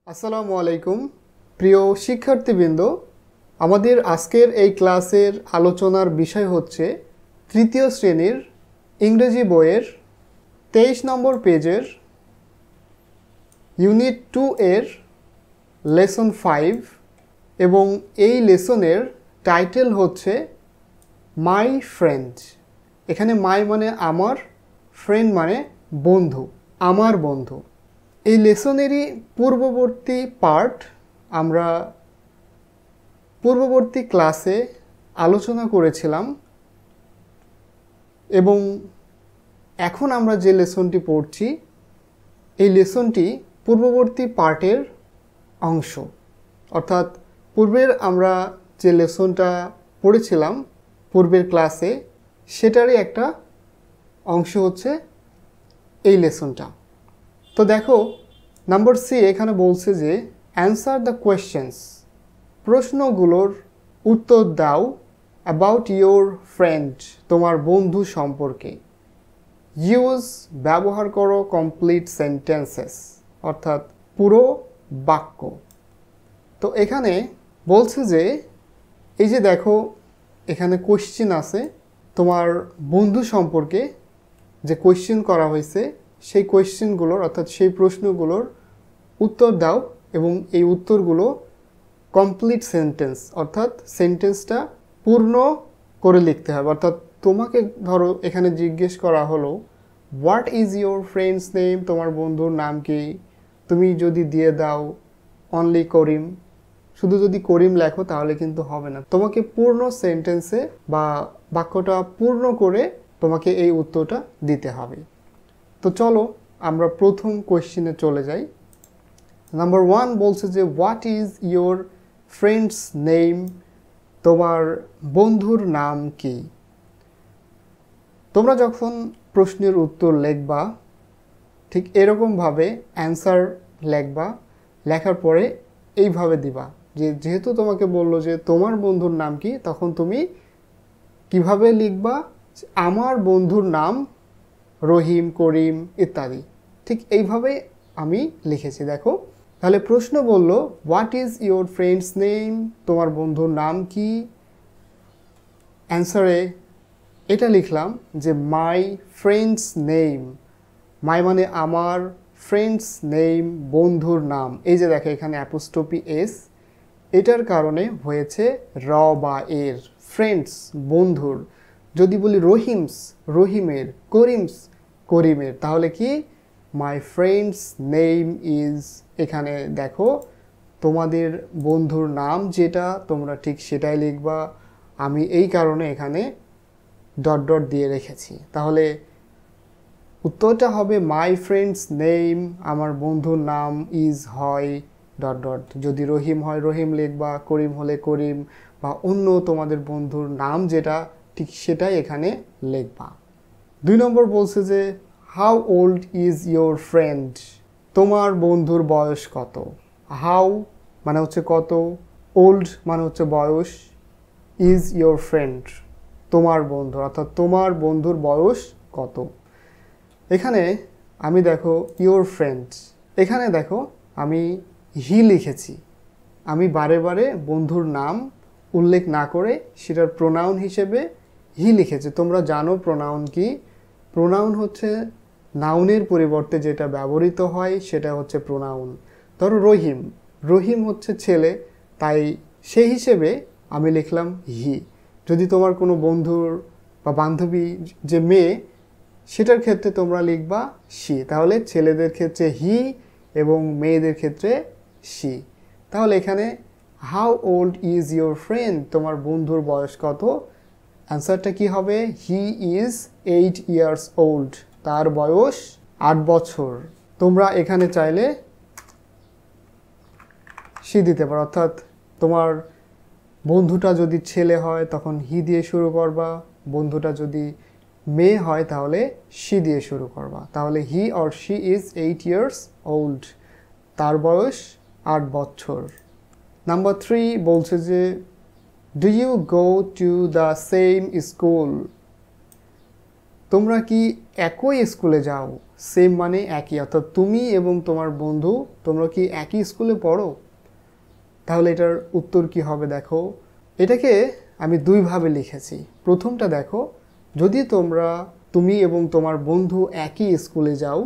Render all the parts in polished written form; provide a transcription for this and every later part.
আসসালামু আলাইকুম প্রিয় শিক্ষার্থীবৃন্দ, আমাদের আজকের এই ক্লাসের আলোচনার বিষয় হচ্ছে তৃতীয় শ্রেণীর ইংরেজি বইয়ের 23 নম্বর পেজের ইউনিট 2 এর লেসন 5 এবং এই লেসনের টাইটেল হচ্ছে মাই ফ্রেন্ড। এখানে মাই মানে আমার, ফ্রেন্ড মানে বন্ধু, আমার বন্ধু। এই লেসনেরই পূর্ববর্তী পার্ট আমরা পূর্ববর্তী ক্লাসে আলোচনা করেছিলাম এবং এখন আমরা যে লেসনটি পড়ছি এই লেসনটি পূর্ববর্তী পার্টের অংশ, অর্থাৎ পূর্বের আমরা যে লেসনটা পড়েছিলাম পূর্বের ক্লাসে সেটারই একটা অংশ হচ্ছে এই লেসনটা। তো দেখো নাম্বার সি এখানে বলছে যে অ্যান্সার দ্য কোয়েশ্চেন্স, প্রশ্নগুলোর উত্তর দাও অ্যাবাউট ইয়োর ফ্রেন্ড, তোমার বন্ধু সম্পর্কে। ইউজ ব্যবহার করো কমপ্লিট সেন্টেন্সেস, অর্থাৎ পুরো বাক্য। তো এখানে বলছে যে এই যে দেখো এখানে কোয়েশ্চেন আছে, তোমার বন্ধু সম্পর্কে যে কোয়েশ্চেন করা হয়েছে সেই কোয়েশ্চেনগুলোর অর্থাৎ সেই প্রশ্নগুলোর উত্তর দাও এবং এই উত্তরগুলো কমপ্লিট সেন্টেন্স অর্থাৎ সেন্টেন্সটা পূর্ণ করে লিখতে হবে। অর্থাৎ তোমাকে ধরো এখানে জিজ্ঞেস করা হলো what is your friends name, তোমার বন্ধুর নাম কি? তুমি যদি দিয়ে দাও অনলি করিম, শুধু যদি করিম লেখো তাহলে কিন্তু হবে না, তোমাকে পূর্ণ সেন্টেন্সে বা বাক্যটা পূর্ণ করে তোমাকে এই উত্তরটা দিতে হবে। তো চলো আমরা প্রথম কোয়েশ্চেনে চলে যাই। নাম্বার 1 বলছে যে what is your friends name, তোমার বন্ধুর নাম কি? তোমরা যখন প্রশ্নের উত্তর লিখবা ঠিক এরকমভাবে অ্যান্সার লিখবা, লেখার পরে এইভাবে দিবা যে যেহেতু তোমাকে বললো যে তোমার বন্ধুর নাম কি, তখন তুমি কিভাবে লিখবা, আমার বন্ধুর নাম রহিম, করিম ইত্যাদি। ঠিক এইভাবে আমি লিখেছি। দেখো তাহলে প্রশ্ন বলল what is your friends name, তোমার বন্ধুর নাম কি? অ্যান্সারে এটা লিখলাম যে মাই ফ্রেন্ডস নেম, মাই মানে আমার, ফ্রেন্ডস নেম বন্ধুর নাম। এই যে দেখো এখানে অ্যাপোস্ট্রফি এস, এটার কারণে হয়েছে র বা এর, ফ্রেন্ডস বন্ধুর। যদি বলি রহিমস রহিমের, করিমস করিমের, তাহলে কি মাই ফ্রেন্ডস নেম ইজ, এখানে দেখো তোমাদের বন্ধুর নাম যেটা তোমরা ঠিক সেটাই লিখবা। আমি এই কারণে এখানে ডট ডট দিয়ে রেখেছি। তাহলে উত্তরটা হবে মাই ফ্রেন্ডস নেম, আমার বন্ধুর নাম ইজ হয় ডট ডট। যদি রহিম হয় রহিম লিখবা, করিম হলে করিম, বা অন্য তোমাদের বন্ধুর নাম যেটা ঠিক সেটাই এখানে লিখবা। 2 নম্বর বলছে যে how old is your friend, তোমার বন্ধুর বয়স কত? হাউ মানে হচ্ছে কত, ওল্ড মানে হচ্ছে বয়স, ইজ ইয়োর ফ্রেন্ড তোমার বন্ধু, অর্থাৎ তোমার বন্ধুর বয়স কত। এখানে আমি দেখো ইয়োর ফ্রেন্ড, এখানে দেখো আমি হি লিখেছি। আমি বারে বারে বন্ধুর নাম উল্লেখ না করে সেটার প্রোনাউন হিসেবে হি লিখেছি। তোমরা জানো প্রোনাউন কি? প্রোনাউন হচ্ছে নাউনের পরিবর্তে যেটা ব্যবহৃত হয় সেটা হচ্ছে প্রোনাউন। ধরো রহিম, রহিম হচ্ছে ছেলে, তাই সেই হিসেবে আমি লিখলাম হি। যদি তোমার কোনো বন্ধুর বা বান্ধবী যে মেয়ে, সেটার ক্ষেত্রে তোমরা লিখবা শি। তাহলে ছেলেদের ক্ষেত্রে হি এবং মেয়েদের ক্ষেত্রে শি। তাহলে এখানে how old is your friend, তোমার বন্ধুর বয়স কত? অ্যান্সারটা কি হবে? হি ইজ 8 ইয়ার্স ওল্ড, তার বয়স 8 বছর। তোমরা এখানে চাইলে শি দিতে পারো, অর্থাৎ তোমার বন্ধুটা যদি ছেলে হয় তখন হি দিয়ে শুরু করবা, বন্ধুটা যদি মেয়ে হয় তাহলে শি দিয়ে শুরু করবা। তাহলে he or she is 8 years old, তার বয়স 8 বছর। নাম্বার 3 বলছে যে do you go to the same school, তোমরা কি একই স্কুলে যাও? সেম মানে একই, অর্থাৎ তুমি এবং তোমার বন্ধু তোমরা কি একই স্কুলে পড়ো? তাহলে এটার উত্তর কি হবে দেখো, এটাকে আমি দুইভাবে লিখেছি। প্রথমটা দেখো, যদি তুমি এবং তোমার বন্ধু একই স্কুলে যাও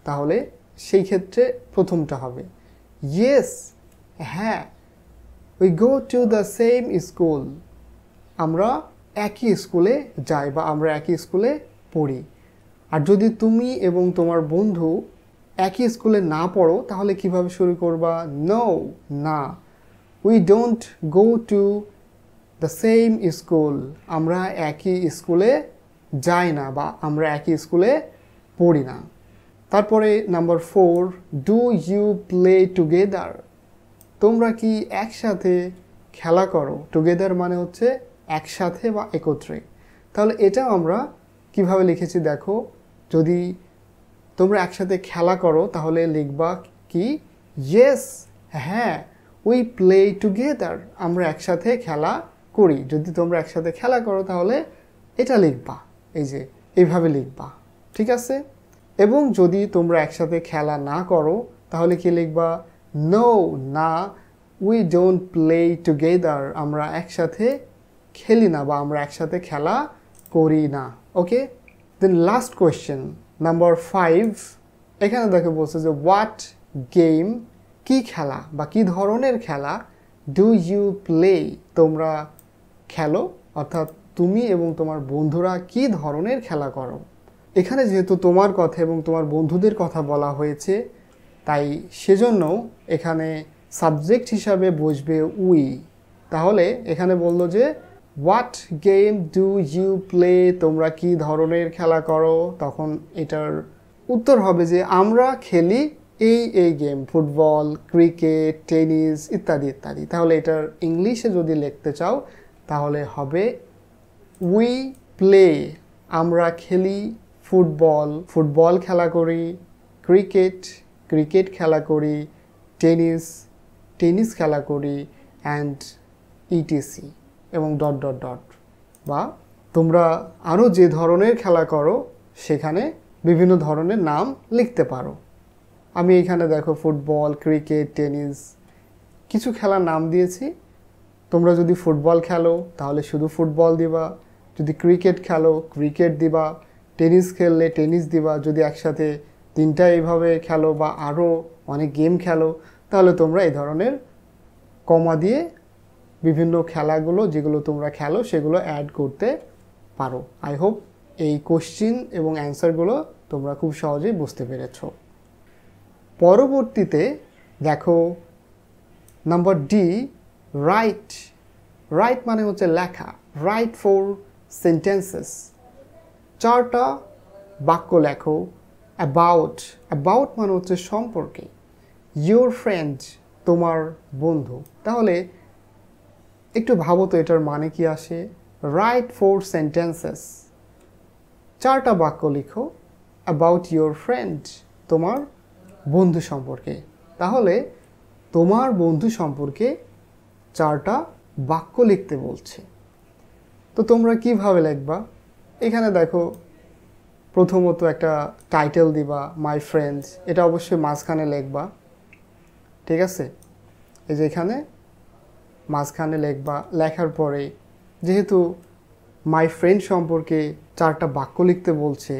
তাহলে সেই ক্ষেত্রে প্রথমটা হবে ইয়েস, হ্যাঁ, we go to the same school, আমরা একই স্কুলে যাই বা আমরা একই স্কুলে পড়ি। আর যদি তুমি এবং তোমার বন্ধু একই স্কুলে না পড়ো তাহলে কিভাবে শুরু করবা? নো, না, we don't go to the same school, আমরা একই স্কুলে যাই না বা আমরা একই স্কুলে পড়ি না। তারপরে number 4, do you play together, তোমরা কি একসাথে খেলা করো? টুগেদার মানে হচ্ছে একসাথে বা একত্রে। তাহলে এটাও আমরা কিভাবে লিখেছি দেখো, যদি তোমরা একসাথে খেলা করো তাহলে লিখবা কি? ইয়েস, হ্যাঁ, উই প্লে টুগেদার, আমরা একসাথে খেলা করি। যদি তোমরা একসাথে খেলা করো তাহলে এটা লিখবা, এই যে এইভাবে লিখবা, ঠিক আছে? এবং যদি তোমরা একসাথে খেলা না করো তাহলে কি লিখবা? নো, না, উই ডোন্ট প্লে টুগেদার, আমরা একসাথে খেলি না বা আমরা একসাথে খেলা করি না। ওকে, দেন লাস্ট কোয়েশ্চেন নাম্বার 5, এখানে দেখো বলছে যে হোয়াট গেম, কি খেলা বা কি ধরনের খেলা ডু ইউ প্লে, তোমরা খেলো, অর্থাৎ তুমি এবং তোমার বন্ধুরা কি ধরনের খেলা করো। এখানে যেহেতু তোমার কথা এবং তোমার বন্ধুদের কথা বলা হয়েছে তাই সেজন্য এখানে সাবজেক্ট হিসাবে বসবে উই। তাহলে এখানে বললো যে what game do you play, তোমরা কি ধরনের খেলা করো, তখন এটার উত্তর হবে যে আমরা খেলি এই গেম, ফুটবল, ক্রিকেট, টেনিস ইত্যাদি ইত্যাদি। তাহলে এটার ইংলিশে যদি লিখতে চাও তাহলে হবে উই প্লে, আমরা খেলি ফুটবল খেলা করি, ক্রিকেট খেলা করি, টেনিস খেলা করি অ্যান্ড ইটিসি এবং ডট ডট ডট। বা তোমরা আরও যে ধরনের খেলা করো সেখানে বিভিন্ন ধরনের নাম লিখতে পারো। আমি এখানে দেখো ফুটবল, ক্রিকেট, টেনিস কিছু খেলার নাম দিয়েছি। তোমরা যদি ফুটবল খেলো তাহলে শুধু ফুটবল দিবা, যদি ক্রিকেট খেলো ক্রিকেট দিবা, টেনিস খেললে টেনিস দিবা। যদি একসাথে তিনটা এইভাবে খেলো বা আরও অনেক গেম খেলো তাহলে তোমরা এই ধরনের কমা দিয়ে বিভিন্ন খেলাগুলো যেগুলো তোমরা খেলো সেগুলো অ্যাড করতে পারো। আই হোপ এই কোশ্চিন এবং অ্যান্সারগুলো তোমরা খুব সহজেই বুঝতে পেরেছ। পরবর্তীতে দেখো নাম্বার ডি, রাইট মানে হচ্ছে লেখা, রাইট 4 সেন্টেন্সেস, 4টা বাক্য লেখো। অ্যাবাউট মানে হচ্ছে সম্পর্কে, ইউর ফ্রেন্ড তোমার বন্ধু। তাহলে একটু ভাবো তো এটার মানে কি আসে। রাইট 4 সেন্টেন্সেস, 4টা বাক্য লিখো অ্যাবাউট ইউর ফ্রেন্ড, তোমার বন্ধু সম্পর্কে। তাহলে তোমার বন্ধু সম্পর্কে 4টা বাক্য লিখতে বলছে, তো তোমরা কিভাবে লিখবা? এখানে দেখো প্রথমত একটা টাইটেল দিবা মাই ফ্রেন্ডস, এটা অবশ্যই মাঝখানে লিখবা, ঠিক আছে? এই যে এখানে মাঝখানে লিখবা। লেখার পরে যেহেতু মাই ফ্রেন্ড সম্পর্কে 4টা বাক্য লিখতে বলছে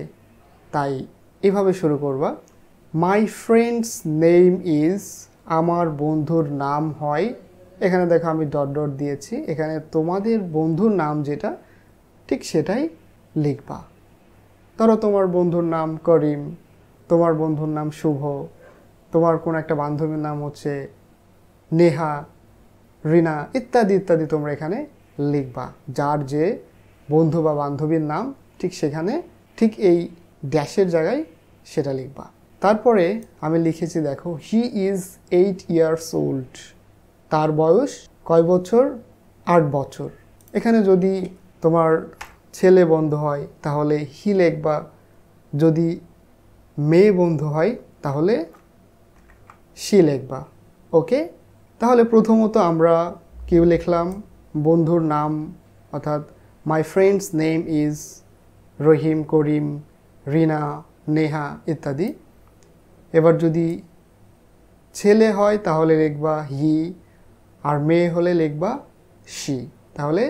তাই এভাবে শুরু করবা, মাই ফ্রেন্ডস নেম ইজ, আমার বন্ধুর নাম হয়, এখানে দেখো আমি ডট ডট দিয়েছি, এখানে তোমাদের বন্ধুর নাম যেটা ঠিক সেটাই লিখবা। ধরো তোমার বন্ধুর নাম করিম, তোমার বন্ধুর নাম শুভ, তোমার কোন একটা বান্ধবীর নাম হচ্ছে নেহা, রিনা ইত্যাদি ইত্যাদি তোমরা এখানে লিখবা। যার যে বন্ধু বা বান্ধবীর নাম ঠিক সেখানে ঠিক এই ড্যাশের জায়গায় সেটা লিখবা। তারপরে আমি লিখেছি দেখো হি ইজ 8 years old, তার বয়স কয় বছর? 8 বছর। এখানে যদি তোমার ছেলে বন্ধু হয় তাহলে হি লিখবা, যদি মেয়ে বন্ধু হয় তাহলে শি লিখবা। ওকে, তাহলে প্রথমত আমরা কি লিখলাম? বন্ধুর নাম, অর্থাৎ মাই ফ্রেন্ডস নেম ইজ রহিম, করিম, রিনা, নেহা ইত্যাদি। এবার যদি ছেলে হয় তাহলে লিখবা হি, আর মেয়ে হলে লিখবা শি। তাহলে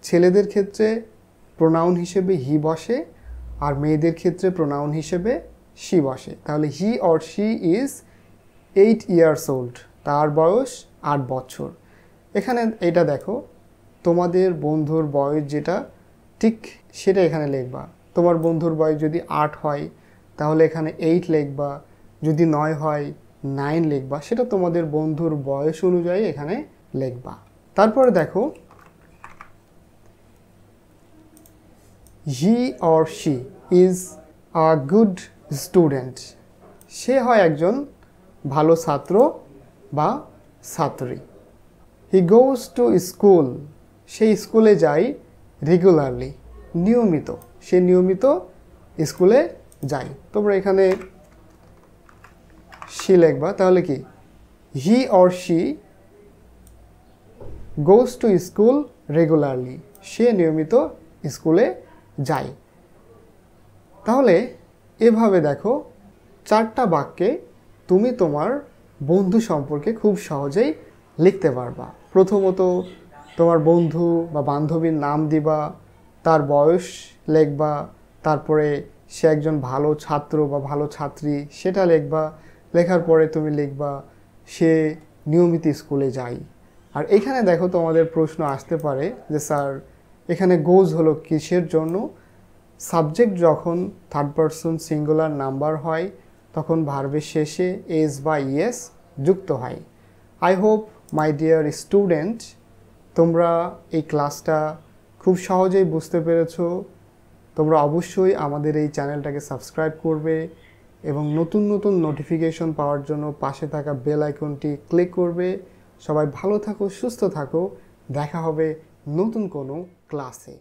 ছেলেদের ক্ষেত্রে প্রোনাউন হিসেবে হি বসে, আর মেয়েদের ক্ষেত্রে প্রোনাউন হিসেবে শি বসে। তাহলে he or she is 8 years old, তার বয়স 8 বছর। এখানে এটা দেখো, তোমাদের বন্ধুর বয়স যেটা ঠিক সেটা এখানে লিখবা। তোমার বন্ধুর বয়স যদি 8 হয় তাহলে এখানে 8 লিখবা, যদি 9 হয় 9 লিখবা, সেটা তোমাদের বন্ধুর বয়স অনুযায়ী এখানে লিখবা। তারপরে দেখো he or she is a good student, সে হয় একজন ভালো ছাত্র বা ছাত্রী। হি গোজ টু স্কুল, সে স্কুলে যায় রেগুলারলি, নিয়মিত, সে নিয়মিত স্কুলে যায়। তোমরা এখানে শি লিখবা, তাহলে কি he or she goes to school regularly, সে নিয়মিত স্কুলে যায়। তাহলে এভাবে দেখো 4টা বাক্যে তুমি তোমার বন্ধু সম্পর্কে খুব সহজেই লিখতে পারবা। প্রথমত তোমার বন্ধু বা বান্ধবীর নাম দিবা, তার বয়স লিখবা, তারপরে সে একজন ভালো ছাত্র বা ভালো ছাত্রী সেটা লিখবা। লেখার পরে তুমি লিখবা সে নিয়মিত স্কুলে যায়। আর এখানে দেখো তোমাদের প্রশ্ন আসতে পারে যে স্যার এখানে গোজ হলো কিসের জন্য? সাবজেক্ট যখন থার্ড পারসন সিঙ্গুলার নাম্বার হয় তখন ভার্বের শেষে এস বা ইএস যুক্ত হয়। I hope my dear student, তোমরা এই ক্লাসটা খুব সহজেই বুঝতে পেরেছো। তোমরা অবশ্যই আমাদের এই চ্যানেলটাকে সাবস্ক্রাইব করবে এবং নতুন নতুন নোটিফিকেশন পাওয়ার জন্য পাশে থাকা বেল আইকনটি ক্লিক করবে। সবাই ভালো থাকো, সুস্থ থাকো, দেখা হবে নতুন কোনো ক্লাসে।